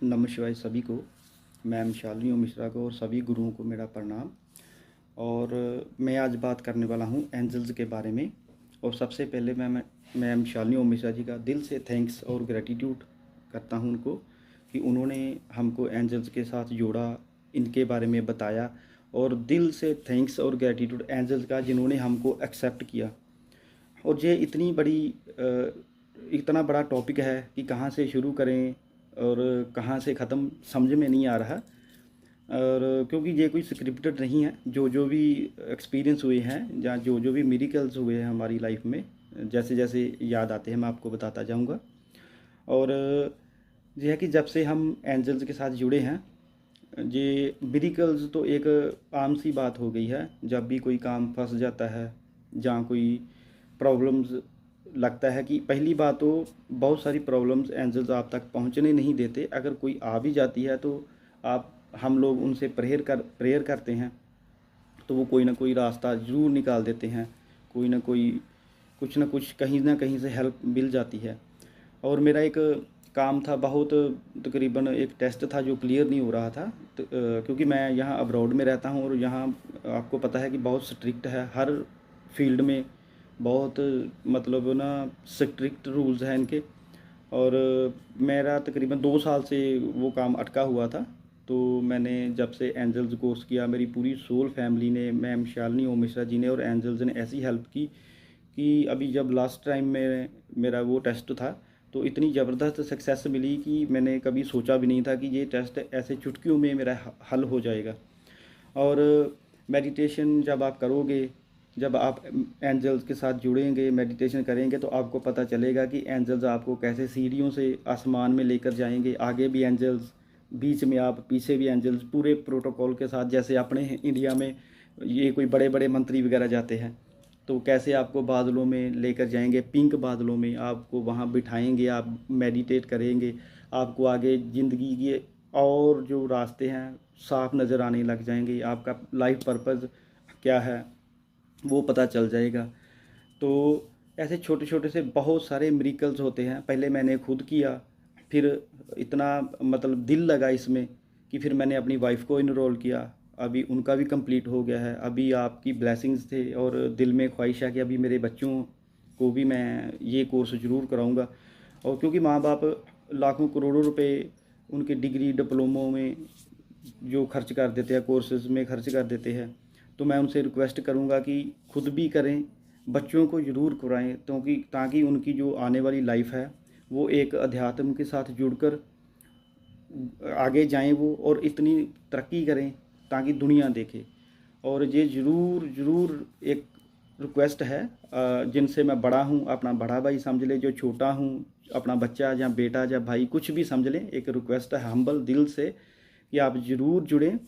नमः सभी को, मैम शालिनी ओम मिश्रा को और सभी गुरुओं को मेरा प्रणाम। और मैं आज बात करने वाला हूँ एंजल्स के बारे में। और सबसे पहले मैं मैम शालिनी ओम मिश्रा जी का दिल से थैंक्स और ग्रेटिट्यूड करता हूँ उनको कि उन्होंने हमको एंजल्स के साथ जोड़ा, इनके बारे में बताया। और दिल से थैंक्स और ग्रेटिट्यूड एंजल्स का जिन्होंने हमको एक्सेप्ट किया। और ये इतना बड़ा टॉपिक है कि कहाँ से शुरू करें और कहाँ से ख़त्म समझ में नहीं आ रहा। और क्योंकि ये कोई स्क्रिप्टेड नहीं है, जो जो भी एक्सपीरियंस हुए हैं या जो जो भी मिरेकल्स हुए हैं हमारी लाइफ में, जैसे जैसे याद आते हैं मैं आपको बताता जाऊंगा। और यह है कि जब से हम एंजल्स के साथ जुड़े हैं, ये मिरेकल्स तो एक आम सी बात हो गई है। जब भी कोई काम फंस जाता है, जहाँ कोई प्रॉब्लम्स लगता है कि पहली बात तो बहुत सारी प्रॉब्लम्स एंजल्स आप तक पहुंचने नहीं देते। अगर कोई आ भी जाती है तो हम लोग उनसे प्रेयर करते हैं तो वो कोई ना कोई रास्ता ज़रूर निकाल देते हैं। कोई ना कोई कुछ ना कहीं से हेल्प मिल जाती है। और मेरा एक काम था, बहुत तकरीबन एक टेस्ट था जो क्लियर नहीं हो रहा था। तो क्योंकि मैं यहाँ अब्रॉड में रहता हूँ और यहाँ आपको पता है कि बहुत स्ट्रिक्ट है हर फील्ड में, बहुत मतलब ना स्ट्रिक्ट रूल्स हैं इनके। और मेरा तकरीबन 2 साल से वो काम अटका हुआ था। तो मैंने जब से एंजल्स कोर्स किया, मेरी पूरी सोल फैमिली ने, मैम शालिनी ओम मिश्रा जी ने और एंजल्स ने ऐसी हेल्प की कि अभी जब लास्ट टाइम में मेरा वो टेस्ट था तो इतनी ज़बरदस्त सक्सेस मिली कि मैंने कभी सोचा भी नहीं था कि ये टेस्ट ऐसे चुटकियों में मेरा हल हो जाएगा। और मेडिटेशन जब आप करोगे, जब आप एंजल्स के साथ जुड़ेंगे, मेडिटेशन करेंगे, तो आपको पता चलेगा कि एंजल्स आपको कैसे सीढ़ियों से आसमान में लेकर जाएंगे। आगे भी एंजल्स, बीच में आप, पीछे भी एंजल्स, पूरे प्रोटोकॉल के साथ। जैसे अपने इंडिया में ये कोई बड़े बड़े मंत्री वगैरह जाते हैं तो कैसे आपको बादलों में लेकर जाएंगे, पिंक बादलों में आपको वहाँ बिठाएंगे, आप मेडिटेट करेंगे, आपको आगे ज़िंदगी के और जो रास्ते हैं साफ नज़र आने लग जाएंगे, आपका लाइफ पर्पस क्या है वो पता चल जाएगा। तो ऐसे छोटे छोटे से बहुत सारे मिरेकल्स होते हैं। पहले मैंने खुद किया, फिर इतना मतलब दिल लगा इसमें कि फिर मैंने अपनी वाइफ को इनरोल किया। अभी उनका भी कंप्लीट हो गया है। अभी आपकी ब्लेसिंग्स थे और दिल में ख्वाहिश है कि अभी मेरे बच्चों को भी मैं ये कोर्स ज़रूर कराऊंगा। और क्योंकि माँ बाप लाखों करोड़ों रुपए उनके डिग्री डिप्लोमों में जो खर्च कर देते हैं, कोर्सेज में खर्च कर देते हैं, तो मैं उनसे रिक्वेस्ट करूंगा कि खुद भी करें, बच्चों को ज़रूर कराएं, क्योंकि ताकि उनकी जो आने वाली लाइफ है वो एक अध्यात्म के साथ जुड़कर आगे जाएं वो, और इतनी तरक्की करें ताकि दुनिया देखे। और ये ज़रूर ज़रूर एक रिक्वेस्ट है, जिनसे मैं बड़ा हूँ, अपना बड़ा भाई समझ ले, जो छोटा हूँ अपना बच्चा या बेटा या भाई कुछ भी समझ लें, एक रिक्वेस्ट है हम्बल दिल से कि आप ज़रूर जुड़ें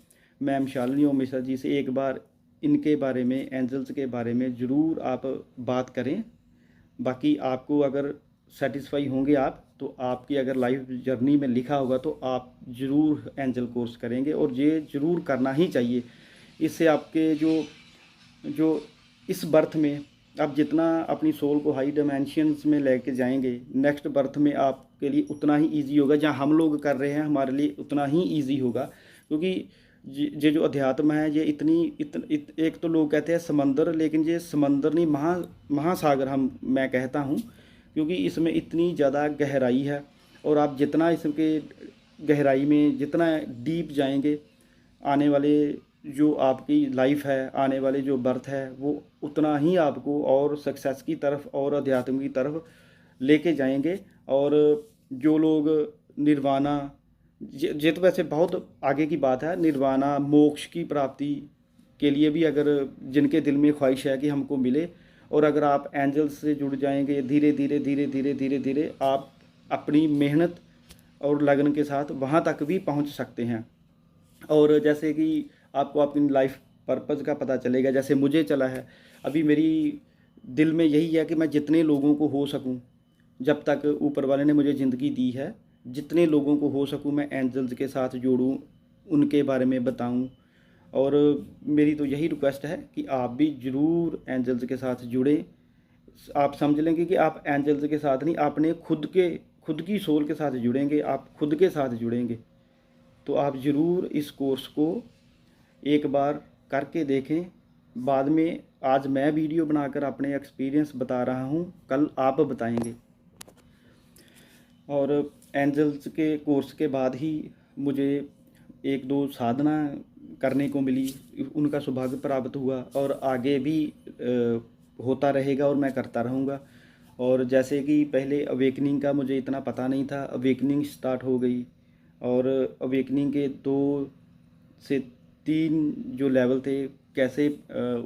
मैम शालिनी ओम मिश्रा जी से। एक बार इनके बारे में, एंजल्स के बारे में ज़रूर आप बात करें। बाकी आपको अगर सेटिस्फाई होंगे आप, तो आपकी अगर लाइफ जर्नी में लिखा होगा तो आप ज़रूर एंजल कोर्स करेंगे, और ये ज़रूर करना ही चाहिए। इससे आपके जो जो इस बर्थ में आप जितना अपनी सोल को हाई डायमेंशंस में लेके जाएंगे, नेक्स्ट बर्थ में आपके लिए उतना ही इजी होगा। जहाँ हम लोग कर रहे हैं हमारे लिए उतना ही इजी होगा। क्योंकि ये जो अध्यात्म है, ये एक तो लोग कहते हैं समंदर, लेकिन ये समंदर नहीं, महासागर मैं कहता हूँ, क्योंकि इसमें इतनी ज़्यादा गहराई है। और आप जितना इसके गहराई में जितना डीप जाएंगे, आने वाले जो आपकी लाइफ है, आने वाले जो बर्थ है, वो उतना ही आपको और सक्सेस की तरफ और अध्यात्म की तरफ लेके जाएंगे। और जो लोग निर्वाणा, ये तो वैसे बहुत आगे की बात है, निर्वाणा मोक्ष की प्राप्ति के लिए भी अगर जिनके दिल में ख्वाहिश है कि हमको मिले, और अगर आप एंजल्स से जुड़ जाएंगे, धीरे धीरे धीरे धीरे धीरे धीरे आप अपनी मेहनत और लगन के साथ वहाँ तक भी पहुँच सकते हैं। और जैसे कि आपको अपनी लाइफ पर्पस का पता चलेगा, जैसे मुझे चला है। अभी मेरी दिल में यही है कि मैं जितने लोगों को हो सकूं, जब तक ऊपर वाले ने मुझे ज़िंदगी दी है, जितने लोगों को हो सकूं मैं एंजल्स के साथ जोड़ूं, उनके बारे में बताऊं। और मेरी तो यही रिक्वेस्ट है कि आप भी ज़रूर एंजल्स के साथ जुड़ें। आप समझ लेंगे कि आप एंजल्स के साथ नहीं, अपने खुद की सोल के साथ जुड़ेंगे, आप खुद के साथ जुड़ेंगे, तो आप ज़रूर इस कोर्स को एक बार करके देखें। बाद में आज मैं वीडियो बनाकर अपने एक्सपीरियंस बता रहा हूँ, कल आप बताएंगे। और एंजल्स के कोर्स के बाद ही मुझे एक दो साधना करने को मिली, उनका सौभाग्य प्राप्त हुआ और आगे भी होता रहेगा और मैं करता रहूँगा। और जैसे कि पहले अवेकनिंग का मुझे इतना पता नहीं था, अवेकनिंग स्टार्ट हो गई और अवेकनिंग के 2 से 3 जो लेवल थे, कैसे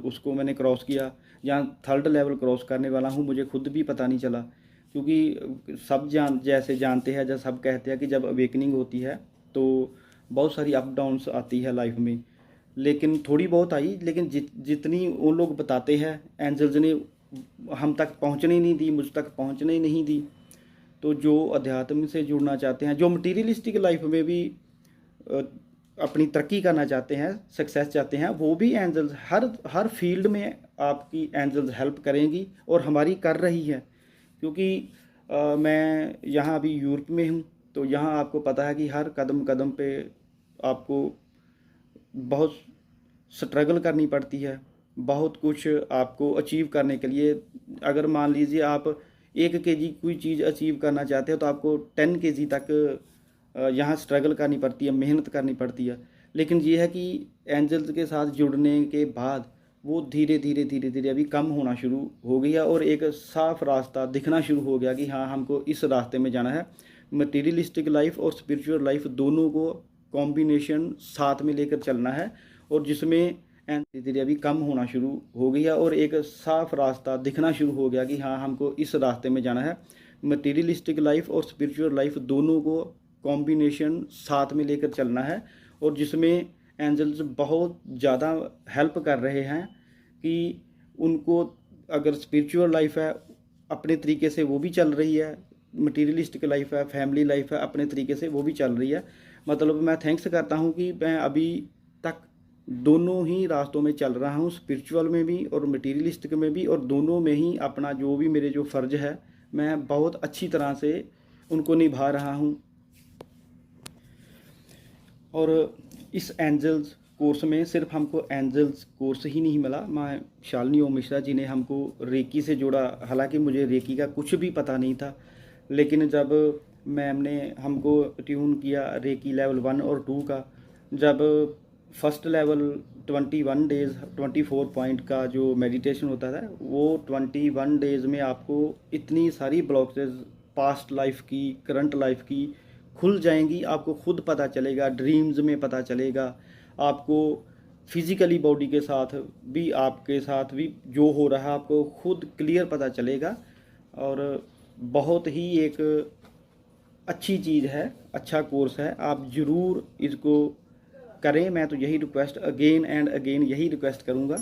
उसको मैंने क्रॉस किया, यहाँ 3rd लेवल क्रॉस करने वाला हूँ, मुझे खुद भी पता नहीं चला। क्योंकि सब जैसे जानते हैं, जैसे सब कहते हैं कि जब अवेकनिंग होती है तो बहुत सारी अप डाउन्स आती है लाइफ में, लेकिन थोड़ी बहुत आई, लेकिन जितनी वो लोग बताते हैं एंजल्स ने हम तक पहुंचने नहीं दी, मुझ तक पहुंचने नहीं दी। तो जो अध्यात्म से जुड़ना चाहते हैं, जो मटीरियलिस्टिक लाइफ में भी अपनी तरक्की करना चाहते हैं, सक्सेस चाहते हैं, वो भी एंजल्स हर फील्ड में आपकी एंजल्स हेल्प करेंगी और हमारी कर रही है। क्योंकि मैं यहाँ अभी यूरोप में हूँ, तो यहाँ आपको पता है कि हर कदम कदम पे आपको बहुत स्ट्रगल करनी पड़ती है, बहुत कुछ आपको अचीव करने के लिए। अगर मान लीजिए आप 1 kg कोई चीज़ अचीव करना चाहते हो तो आपको 10 kg तक यहाँ स्ट्रगल करनी पड़ती है, मेहनत करनी पड़ती है। लेकिन ये है कि एंजल्स के साथ जुड़ने के बाद वो धीरे धीरे अभी कम होना शुरू हो गया और एक साफ रास्ता दिखना शुरू हो गया कि हाँ, हमको इस रास्ते में जाना है। मटीरियलिस्टिक लाइफ और स्पिरिचुअल लाइफ दोनों को कॉम्बिनेशन साथ में लेकर चलना है, और जिसमें धीरे धीरे अभी कम होना शुरू हो गया और एक साफ रास्ता दिखना शुरू हो गया कि हाँ, हमको इस रास्ते में जाना है। मटीरियलिस्टिक लाइफ और स्पिरिचुअल लाइफ दोनों को कॉम्बिनेशन साथ में लेकर चलना है, और जिसमें एंजल्स बहुत ज़्यादा हेल्प कर रहे हैं कि उनको, अगर स्पिरिचुअल लाइफ है अपने तरीके से वो भी चल रही है, मटीरियलिस्टिक लाइफ है, फैमिली लाइफ है अपने तरीके से वो भी चल रही है। मतलब मैं थैंक्स करता हूँ कि मैं अभी तक दोनों ही रास्तों में चल रहा हूँ, स्पिरिचुअल में भी और मटीरियलिस्टिक में भी, और दोनों में ही अपना जो भी मेरे जो फ़र्ज है मैं बहुत अच्छी तरह से उनको निभा रहा हूँ। और इस एंजल्स कोर्स में सिर्फ हमको एंजल्स कोर्स ही नहीं मिला, मैं शालिनी ओम मिश्रा जी ने हमको रेकी से जोड़ा। हालांकि मुझे रेकी का कुछ भी पता नहीं था, लेकिन जब मैम ने हमको ट्यून किया रेकी लेवल 1 और 2 का, जब फर्स्ट लेवल 21 डेज़ 24 पॉइंट का जो मेडिटेशन होता था, वो 21 डेज़ में आपको इतनी सारी ब्लॉकेज पास्ट लाइफ की, करंट लाइफ की खुल जाएंगी। आपको खुद पता चलेगा, ड्रीम्स में पता चलेगा, आपको फिज़िकली बॉडी के साथ भी, आपके साथ भी जो हो रहा है आपको खुद क्लियर पता चलेगा। और बहुत ही एक अच्छी चीज़ है, अच्छा कोर्स है, आप ज़रूर इसको करें। मैं तो यही रिक्वेस्ट अगेन एंड अगेन यही रिक्वेस्ट करूँगा।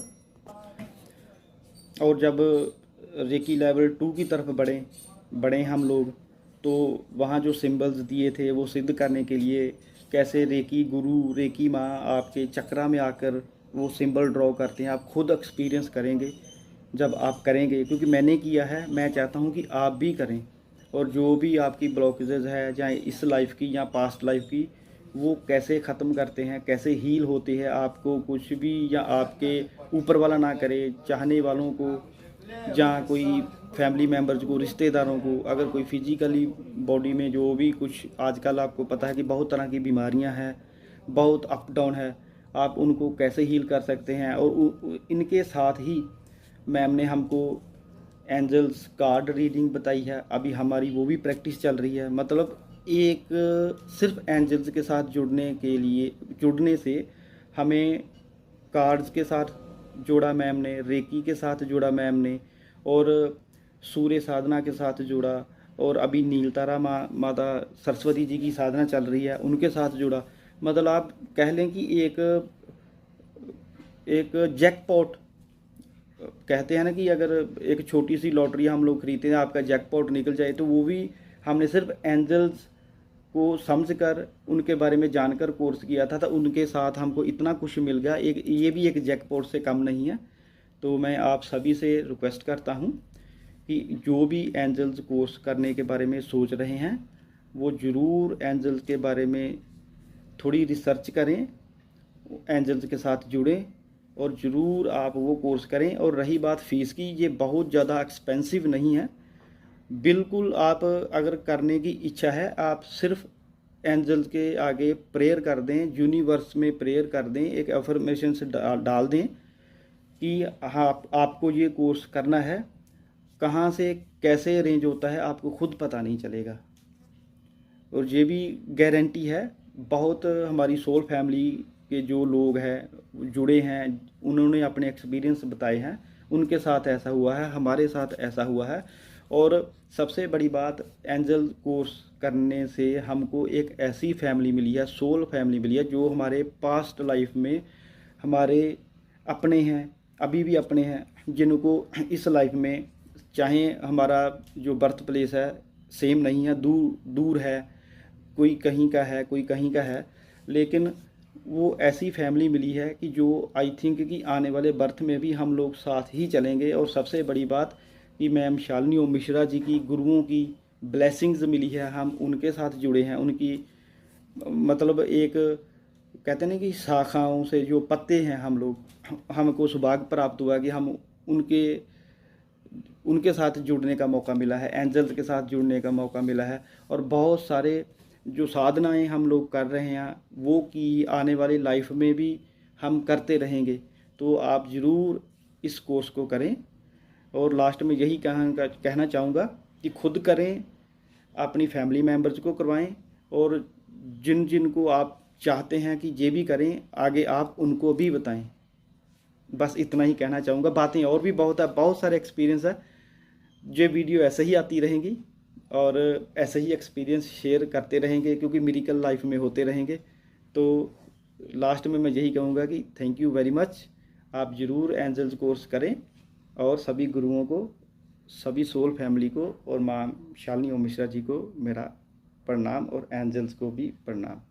और जब रेकी लेवल 2 की तरफ बढ़े हम लोग, तो वहाँ जो सिंबल्स दिए थे वो सिद्ध करने के लिए, कैसे रेकी गुरु, रेकी माँ आपके चक्रा में आकर वो सिंबल ड्रॉ करते हैं, आप खुद एक्सपीरियंस करेंगे जब आप करेंगे। क्योंकि मैंने किया है, मैं चाहता हूँ कि आप भी करें। और जो भी आपकी ब्लॉकेजेस है, चाहे इस लाइफ की या पास्ट लाइफ की, वो कैसे ख़त्म करते हैं, कैसे हील होते हैं। आपको कुछ भी या आपके ऊपर वाला ना करे, चाहने वालों को या कोई फैमिली मेम्बर्स को, रिश्तेदारों को, अगर कोई फिजिकली बॉडी में जो भी कुछ, आजकल आपको पता है कि बहुत तरह की बीमारियां हैं, बहुत अप डाउन है, आप उनको कैसे हील कर सकते हैं। और इनके साथ ही मैम ने हमको एंजल्स कार्ड रीडिंग बताई है, अभी हमारी वो भी प्रैक्टिस चल रही है। मतलब एक सिर्फ एंजल्स के साथ जुड़ने से हमें कार्ड्स के साथ जोड़ा मैम ने, रेकी के साथ जोड़ा मैम ने, और सूर्य साधना के साथ जोड़ा, और अभी नीलतारा माता सरस्वती जी की साधना चल रही है, उनके साथ जुड़ा। मतलब आप कह लें कि एक जैकपॉट कहते हैं ना, कि अगर एक छोटी सी लॉटरी हम लोग खरीदते हैं, आपका जैकपॉट निकल जाए, तो वो भी हमने सिर्फ एंजल्स को समझकर, उनके बारे में जानकर कोर्स किया था, तो उनके साथ हमको इतना कुछ मिल गया। ये भी एक जैकपॉट से कम नहीं है। तो मैं आप सभी से रिक्वेस्ट करता हूँ कि जो भी एंजल्स कोर्स करने के बारे में सोच रहे हैं वो ज़रूर एंजल्स के बारे में थोड़ी रिसर्च करें, एंजल्स के साथ जुड़ें और ज़रूर आप वो कोर्स करें। और रही बात फ़ीस की, ये बहुत ज़्यादा एक्सपेंसिव नहीं है बिल्कुल। आप अगर करने की इच्छा है, आप सिर्फ एंजल्स के आगे प्रेयर कर दें, यूनिवर्स में प्रेयर कर दें, एक अफर्मेशन से डाल दें कि हाँ आपको ये कोर्स करना है। कहाँ से कैसे अरेंज होता है आपको खुद पता नहीं चलेगा। और ये भी गारंटी है, बहुत हमारी सोल फैमिली के जो लोग हैं जुड़े हैं, उन्होंने अपने एक्सपीरियंस बताए हैं, उनके साथ ऐसा हुआ है, हमारे साथ ऐसा हुआ है। और सबसे बड़ी बात, एंजल कोर्स करने से हमको एक ऐसी फैमिली मिली है, सोल फैमिली मिली है, जो हमारे पास्ट लाइफ में हमारे अपने हैं, अभी भी अपने हैं, जिनको इस लाइफ में चाहे हमारा जो बर्थ प्लेस है सेम नहीं है, दूर दूर है, कोई कहीं का है कोई कहीं का है, लेकिन वो ऐसी फैमिली मिली है कि जो आई थिंक कि आने वाले बर्थ में भी हम लोग साथ ही चलेंगे। और सबसे बड़ी बात कि मैम शालिनी ओम मिश्रा जी की, गुरुओं की ब्लेसिंग्स मिली है, हम उनके साथ जुड़े हैं। उनकी मतलब एक कहते हैं ना कि शाखाओं से जो पत्ते हैं, हम लोग, हमको सौभाग्य प्राप्त हुआ कि हम उनके उनके साथ जुड़ने का मौका मिला है, एंजल्स के साथ जुड़ने का मौका मिला है। और बहुत सारे जो साधनाएं हम लोग कर रहे हैं वो कि आने वाली लाइफ में भी हम करते रहेंगे। तो आप ज़रूर इस कोर्स को करें। और लास्ट में यही कहना चाहूँगा कि खुद करें, अपनी फैमिली मेम्बर्स को करवाएं, और जिन जिन को आप चाहते हैं कि ये भी करें आगे, आप उनको भी बताएं। बस इतना ही कहना चाहूँगा। बातें और भी बहुत है, बहुत सारे एक्सपीरियंस है। ये वीडियो ऐसे ही आती रहेंगी और ऐसे ही एक्सपीरियंस शेयर करते रहेंगे, क्योंकि मिरेकल लाइफ में होते रहेंगे। तो लास्ट में मैं यही कहूँगा कि थैंक यू वेरी मच। आप ज़रूर एंजल्स कोर्स करें, और सभी गुरुओं को, सभी सोल फैमिली को और माँ शालिनी ओम मिश्रा जी को मेरा प्रणाम, और एंजल्स को भी प्रणाम।